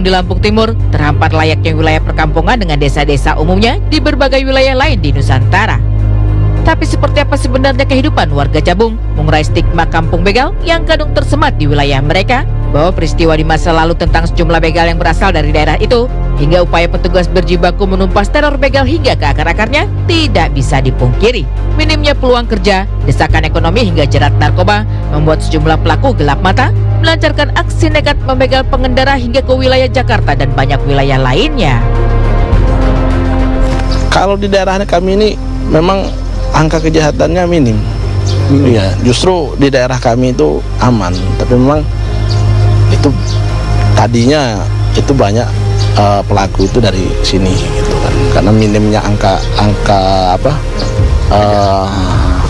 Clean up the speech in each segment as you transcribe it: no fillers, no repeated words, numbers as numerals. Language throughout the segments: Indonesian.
di Lampung Timur terhampar layaknya wilayah perkampungan dengan desa-desa umumnya di berbagai wilayah lain di Nusantara. Tapi seperti apa sebenarnya kehidupan warga Jabung mengurai stigma kampung begal yang kadung tersemat di wilayah mereka? Bahwa peristiwa di masa lalu tentang sejumlah begal yang berasal dari daerah itu, hingga upaya petugas berjibaku menumpas teror begal hingga ke akar-akarnya, tidak bisa dipungkiri. Minimnya peluang kerja, desakan ekonomi hingga jerat narkoba membuat sejumlah pelaku gelap mata melancarkan aksi nekat membegal pengendara hingga ke wilayah Jakarta dan banyak wilayah lainnya. Kalau di daerah kami ini memang angka kejahatannya minim. Iya, justru di daerah kami itu aman. Tapi memang itu tadinya itu banyak pelaku itu dari sini gitu kan. Karena minimnya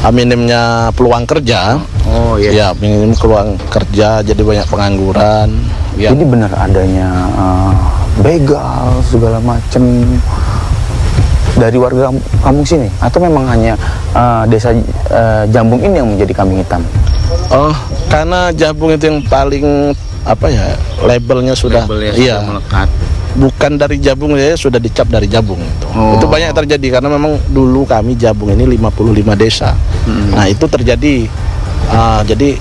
minimnya peluang kerja. Oh iya. Ya, minim peluang kerja jadi banyak pengangguran. Ya. Jadi benar adanya begal segala macam dari warga kampung sini, atau memang hanya desa Jambung ini yang menjadi kambing hitam? Oh, karena Jabung itu yang paling labelnya sudah melekat. Bukan dari Jabung ya, sudah dicap dari Jabung itu. Itu banyak terjadi karena memang dulu kami Jabung ini 55 desa. Nah, itu terjadi jadi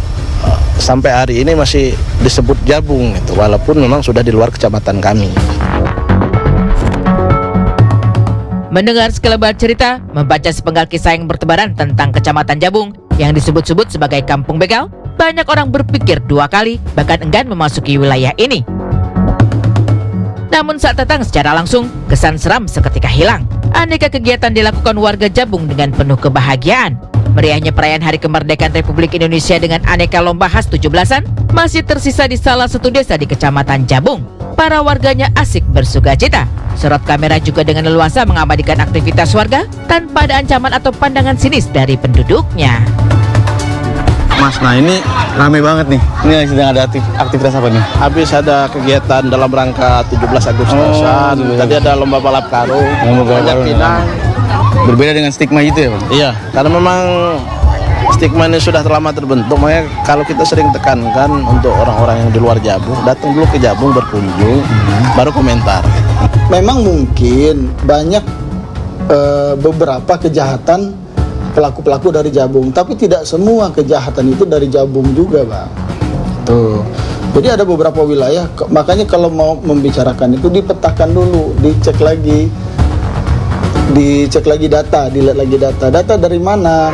sampai hari ini masih disebut Jabung itu walaupun memang sudah di luar kecamatan kami. Mendengar sekelebat cerita, membaca sepenggal kisah yang bertebaran tentang kecamatan Jabung yang disebut-sebut sebagai kampung begal, banyak orang berpikir dua kali bahkan enggan memasuki wilayah ini. Namun saat datang secara langsung, kesan seram seketika hilang. Aneka kegiatan dilakukan warga Jabung dengan penuh kebahagiaan. Meriahnya perayaan Hari Kemerdekaan Republik Indonesia dengan aneka lomba khas 17-an masih tersisa di salah satu desa di Kecamatan Jabung. Para warganya asik bersukacita. Sorot kamera juga dengan leluasa mengabadikan aktivitas warga tanpa ada ancaman atau pandangan sinis dari penduduknya. Mas, nah ini ramai banget nih. Ini sedang ada aktivitas apa nih? Habis ada kegiatan dalam rangka 17 Agustusan. Tadi ada lomba balap karung, banyak pinang. Berbeda dengan stigma itu ya, Bang? Iya, karena memang stigma ini sudah lama terbentuk. Makanya kalau kita sering tekankan untuk orang-orang yang di luar Jabung, datang dulu ke Jabung berkunjung, baru komentar. Memang mungkin banyak beberapa kejahatan pelaku-pelaku dari Jabung, tapi tidak semua kejahatan itu dari Jabung juga, Bang. Tuh. Jadi ada beberapa wilayah, makanya kalau mau membicarakan itu dipetakan dulu, dicek lagi data, dilihat lagi data dari mana.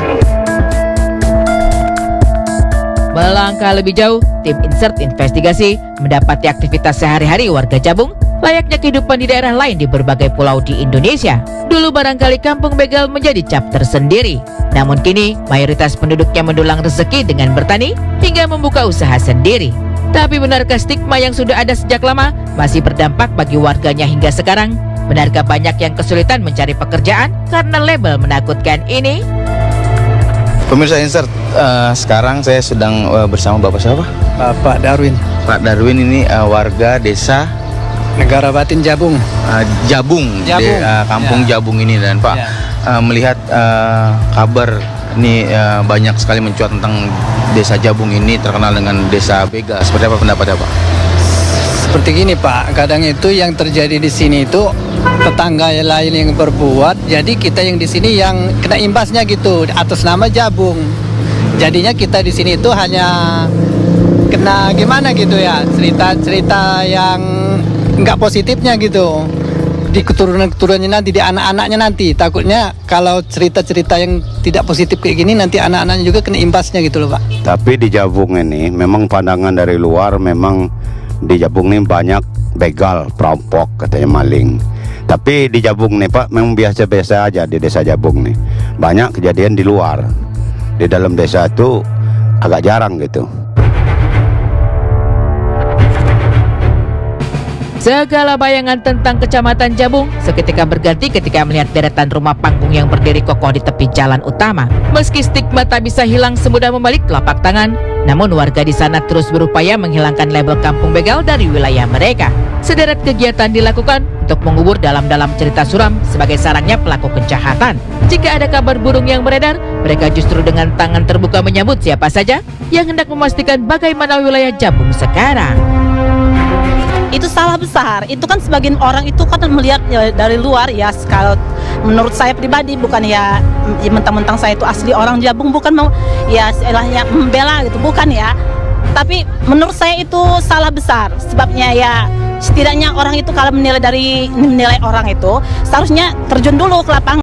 Melangkah lebih jauh, tim Insert Investigasi mendapati aktivitas sehari-hari warga Jabung layaknya kehidupan di daerah lain di berbagai pulau di Indonesia. Dulu barangkali kampung begal menjadi cap tersendiri. Namun kini mayoritas penduduknya mendulang rezeki dengan bertani hingga membuka usaha sendiri. Tapi benarkah stigma yang sudah ada sejak lama masih berdampak bagi warganya hingga sekarang? Benarkah banyak yang kesulitan mencari pekerjaan karena label menakutkan ini? Pemirsa Insert, sekarang saya sedang bersama Bapak siapa? Pak Darwin. Pak Darwin ini warga desa Negara Batin Jabung. Jabung. Kampung Jabung ini, dan Pak melihat kabar ini banyak sekali mencuat tentang desa Jabung ini terkenal dengan desa begal. Seperti apa pendapatnya, Pak? Seperti gini, Pak, kadang itu yang terjadi di sini itu tetangga lain yang berbuat, jadi kita yang di sini yang kena imbasnya gitu atas nama Jabung. Jadinya kita di sini itu hanya kena gimana gitu ya, cerita-cerita yang nggak positifnya gitu di keturunan-keturunannya nanti, di anak-anaknya nanti. Takutnya kalau cerita-cerita yang tidak positif kayak gini nanti anak-anaknya juga kena imbasnya gitu loh, Pak. Tapi di Jabung ini memang pandangan dari luar, memang di Jabung ini banyak begal, perampok, katanya maling. Tapi di Jabung nih, Pak, memang biasa-biasa aja di desa Jabung nih. Banyak kejadian di luar. Di dalam desa itu agak jarang gitu. Segala bayangan tentang Kecamatan Jabung seketika berganti ketika melihat deretan rumah panggung yang berdiri kokoh di tepi jalan utama. Meski stigma tak bisa hilang semudah membalik telapak tangan, namun warga di sana terus berupaya menghilangkan label kampung begal dari wilayah mereka. Sederet kegiatan dilakukan untuk mengubur dalam-dalam cerita suram sebagai sarangnya pelaku kejahatan. Jika ada kabar burung yang beredar, mereka justru dengan tangan terbuka menyambut siapa saja yang hendak memastikan bagaimana wilayah Jabung sekarang. itu salah besar. Itu kan sebagian orang itu kan melihat ya, dari luar ya, kalau menurut saya pribadi bukan ya mentang-mentang saya itu asli orang Jabung, bukan mau ya istilahnya membela gitu, bukan ya. Tapi menurut saya itu salah besar. Sebabnya ya setidaknya orang itu kalau menilai orang itu seharusnya terjun dulu ke lapangan.